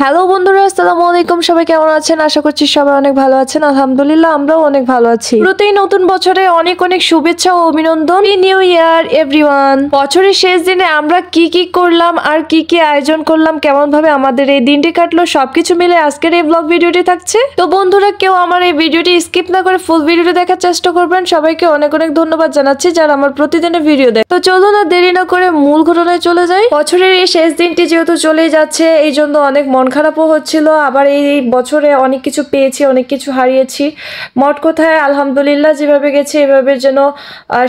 Hello বন্ধুরা, আসসালামু আলাইকুম। সবাই কেমন আছেন? আশা করছি সবাই অনেক ভালো আছেন। আলহামদুলিল্লাহ, আমরাও অনেক ভালো আছি। শুরুতেই নতুন বছরে অনেক অনেক শুভেচ্ছা ও অভিনন্দন। New year everyone. বছরের শেষ দিনে আমরা কি কি করলাম আর কি কি আয়োজন করলাম, কেমন ভাবে আমাদের এই দিনটি কাটলো, সবকিছু মিলে আজকের এই ব্লগ ভিডিওটি থাকছে। তো বন্ধুরা, কেউ আমার এই ভিডিওটি স্কিপ না করে ফুল ভিডিওটি দেখার চেষ্টা করবেন। সবাইকে অনেক অনেক ধন্যবাদ জানাচ্ছি যারা আমার প্রতিদিনের ভিডিও দেখে। তো চলুন আর দেরি না করে মূল ঘটনায় চলে যাই। বছরের এই শেষ দিনটি যেহেতু চলেই যাচ্ছে, এই জন্য অনেক মন খারাপও হচ্ছিল। আবার এই বছরে অনেক কিছু পেয়েছি, অনেক কিছু হারিয়েছি। মোট কথায় আলহামদুলিল্লাহ, যেভাবে গেছে এভাবে যেন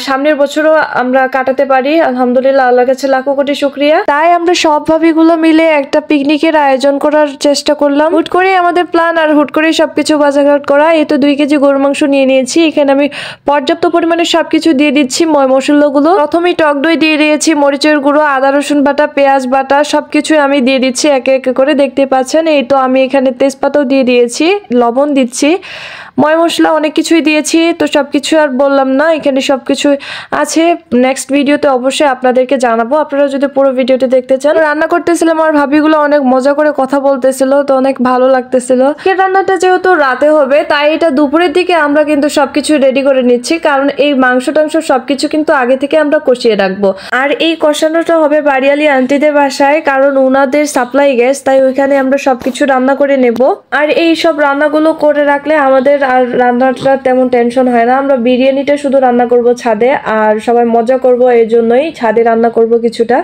সামনের বছরও আমরা কাটাতে পারি। আলহামদুলিল্লাহ, আল্লাহর কাছে লাখো কোটি শুকরিয়া। তাই আমরা সব ভাবিগুলো মিলে একটা পিকনিকের আয়োজন করার চেষ্টা করলাম। হুট করে আমাদের প্ল্যান, আর হুট করে সবকিছু বাজারঘাট করা। এই তো 2 কেজি গরুর মাংস নিয়ে নিয়েছি। এখানে আমি পর্যাপ্ত পরিমাণে সবকিছু দিয়ে দিচ্ছি। মশলাগুলো প্রথমেই টক দই দিয়ে দিয়েছি, মরিচের গুঁড়ো, আদা রসুন বাটা, পেঁয়াজ বাটা, সবকিছু আমি দিয়ে দিচ্ছি একে একে করে। দেখতে পাচ্ছেন, এই তো আমি এখানে তেজপাতাও দিয়ে দিয়েছি, লবণ দিচ্ছি, মশলা অনেক কিছুই দিয়েছি। তো সবকিছু আর বললাম না, এখানে সবকিছু আছে। নেক্সট ভিডিওতে অবশ্যই আপনাদেরকে জানাবো, আপনারা যদি পুরো ভিডিওটি দেখতে চান। রান্না করতেছিলাম আর ভাবিগুলো অনেক মজা করে কথা বলতেছিল, তো অনেক ভালো লাগতেছিল। রান্নাটা যেহেতু রাতে হবে, তাই এটা দুপুরের দিকে আমরা কিন্তু সবকিছু রেডি করে নিচ্ছি, কারণ এই মাংস টাংস সবকিছু কিন্তু আগে থেকে আমরা কষিয়ে রাখবো। আর এই কষানোটা হবে বাড়িয়ালি আন্টিদের বাসায়, কারণ ওনাদের সাপ্লাই গ্যাস, তাই ওইখানে আমরা সবকিছু রান্না করে নেব। আর এই সব রান্নাগুলো করে রাখলে আমাদের আর রান্নাটা তেমন টেনশন হয় না। আমরা বিরিয়ানিটা শুধু রান্না করব ছাদে, আর সবাই মজা করব, এই জন্যই ছাদে রান্না করব কিছুটা।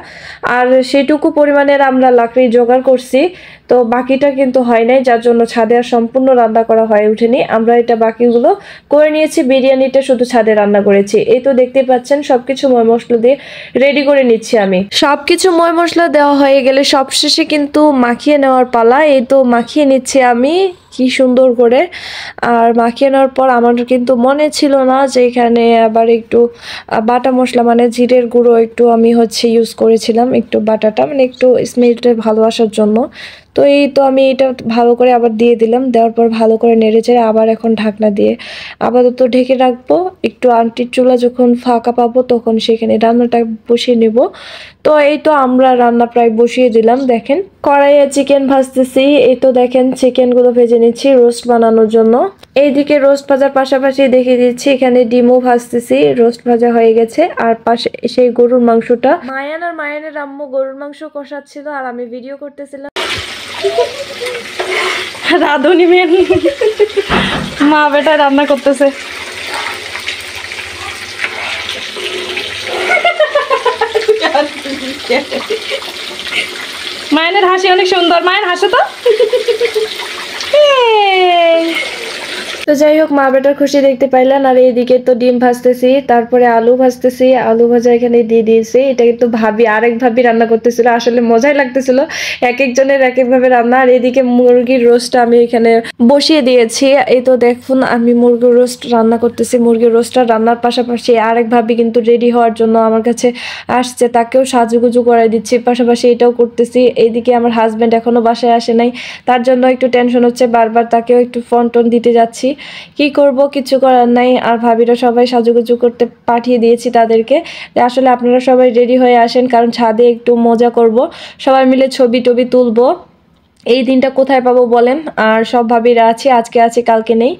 আর সেটুকু পরিমাণের আমরা লাকড়ি জোগাড় করছি, তো বাকিটা কিন্তু হয় নাই, যার জন্য ছাদে আর সম্পূর্ণ রান্না করা হয়ে ওঠেনি। আমরা এটা বাকিগুলো করে নিয়েছি, বিরিয়ানিটা শুধু ছাদে রান্না করেছি। এই তো দেখতে পাচ্ছেন সবকিছু মশলা দিয়ে রেডি করে নিচ্ছি আমি। সবকিছু মশলা দেওয়া হয়ে গেলে সবশেষে কিন্তু মাখিয়ে নেওয়ার পালা। এই তো মাখিয়ে নিচ্ছি আমি কি সুন্দর করে। আর মাখিয়ে নেওয়ার পর আমার কিন্তু মনে ছিল না যে এখানে আবার একটু বাটা মশলা, মানে জিরের গুঁড়ো একটু আমি ইউজ করেছিলাম, একটু বাটাটা, মানে একটু স্মেলটা ভালো আসার জন্য। তো এই তো আমি এটা ভালো করে আবার দিয়ে দিলাম। দেওয়ার পর ভালো করে নেড়ে চেড়ে আবার এখন ঢাকনা দিয়ে আপাতত ঢেকে রাখবো। একটু আন্টির চুলা যখন ফাঁকা পাবো তখন সেখানে রান্নাটা বসিয়ে নেব। তো এই তো আমরা রান্না প্রায় বসিয়ে দিলাম। দেখেন কড়াইয়ে চিকেন ভাজতেছি। এই তো দেখেন চিকেনগুলো ভেজে নিচ্ছি রোস্ট বানানোর জন্য। এইদিকে রোস্ট ভাজার পাশাপাশি দেখিয়ে দিচ্ছি এখানে ডিমও ভাজতেছি। রোস্ট ভাজা হয়ে গেছে, আর পাশে সেই গরুর মাংসটা মায়ানের আম্মু গরুর মাংস কষাচ্ছিল আর আমি ভিডিও করতেছিলাম। রাধুনি মেন মা বেটা রান্না করতেছে। মায়ের হাসি অনেক সুন্দর, মায়ের হাসে তো। তো যাই হোক, মা বেটার খুশি দেখতে পাইলেন। আর এইদিকে তো ডিম ভাজতেছি, তারপরে আলু ভাজতেছি। আলু ভাজা এখানে দিয়ে দিয়েছি। এটা কিন্তু আরেক ভাবি রান্না করতেছিল, আসলে মজাই লাগতেছিল, এক একজনের এক এক ভাবে রান্না। আর এদিকে মুরগির রোস্টটা আমি এখানে বসিয়ে দিয়েছি। এই তো দেখুন আমি মুরগির রোস্ট রান্না করতেছি। মুরগির রোস্টটা রান্নার পাশাপাশি আরেক ভাবি কিন্তু রেডি হওয়ার জন্য আমার কাছে আসছে, তাকেও সাজুগুজু করাই দিচ্ছি, পাশাপাশি এটাও করতেছি। এইদিকে আমার হাজব্যান্ড এখনো বাসায় আসে নাই, তার জন্য একটু টেনশন হচ্ছে, বারবার তাকেও একটু ফোন টোন দিতে যাচ্ছি। কি করব, কিছু করার নাই। আর ভাবিরা সবাই সাজুগুজু করতে পাঠিয়ে দিয়েছি তাদেরকে, আসলে আপনারা সবাই রেডি হয়ে আসেন, কারণ ছাদে একটু মজা করব, সবাই মিলে ছবি টবি তুলবো। এই দিনটা কোথায় পাবো বলেন। আর সব ভাবিরা আছে, আজকে আছে কালকে নেই।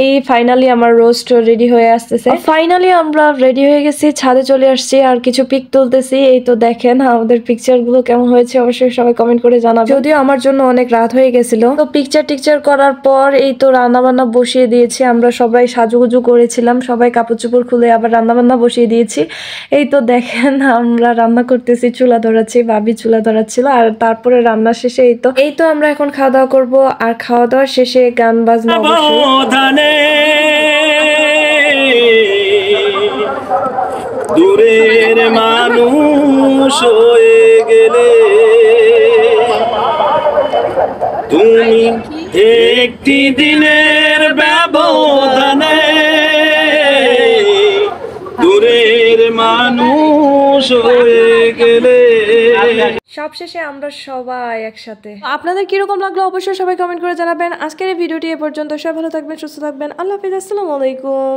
এই ফাইনালি আমার রোস্ট রেডি হয়ে আসতেছে। ফাইনালি আমরা রেডি হয়ে গেছি, ছাদে চলে আসছি আর কিছু পিক তুলতেছি। এই তো দেখেন আমাদের পিকচার গুলো কেমন হয়েছে, অবশ্যই সবাই কমেন্ট করে জানাবেন। যদিও আমার জন্য অনেক রাত হয়ে গেছিল। তো পিকচার করার পর এই তো রান্না বান্না বসিয়ে দিয়েছি। আমরা সবাই সাজুগুজু করেছিলাম, সবাই কাপড় চোপড় খুলে আবার রান্না বান্না বসিয়ে দিয়েছি। এই তো দেখেন আমরা রান্না করতেছি, চুলা ধরাচ্ছি, ভাবি চুলা ধরাচ্ছিল। আর তারপরে রান্না শেষে এই তো আমরা এখন খাওয়া দাওয়া করবো। আর খাওয়া দাওয়ার শেষে গান বাজনা দূরের মানুষ হয়ে গেলে তুমি একটি দিনের ব্যবধানে দূরের মানুষ হয়ে গেলে। সবশেষে আমরা সবাই একসাথে। আপনাদের কিরকম লাগলো অবশ্যই সবাই কমেন্ট করে জানাবেন। আজকের এই ভিডিওটি এ পর্যন্ত। সবাই ভালো থাকবেন, সুস্থ থাকবেন। আল্লাহ হাফেজ, আসসালামু আলাইকুম।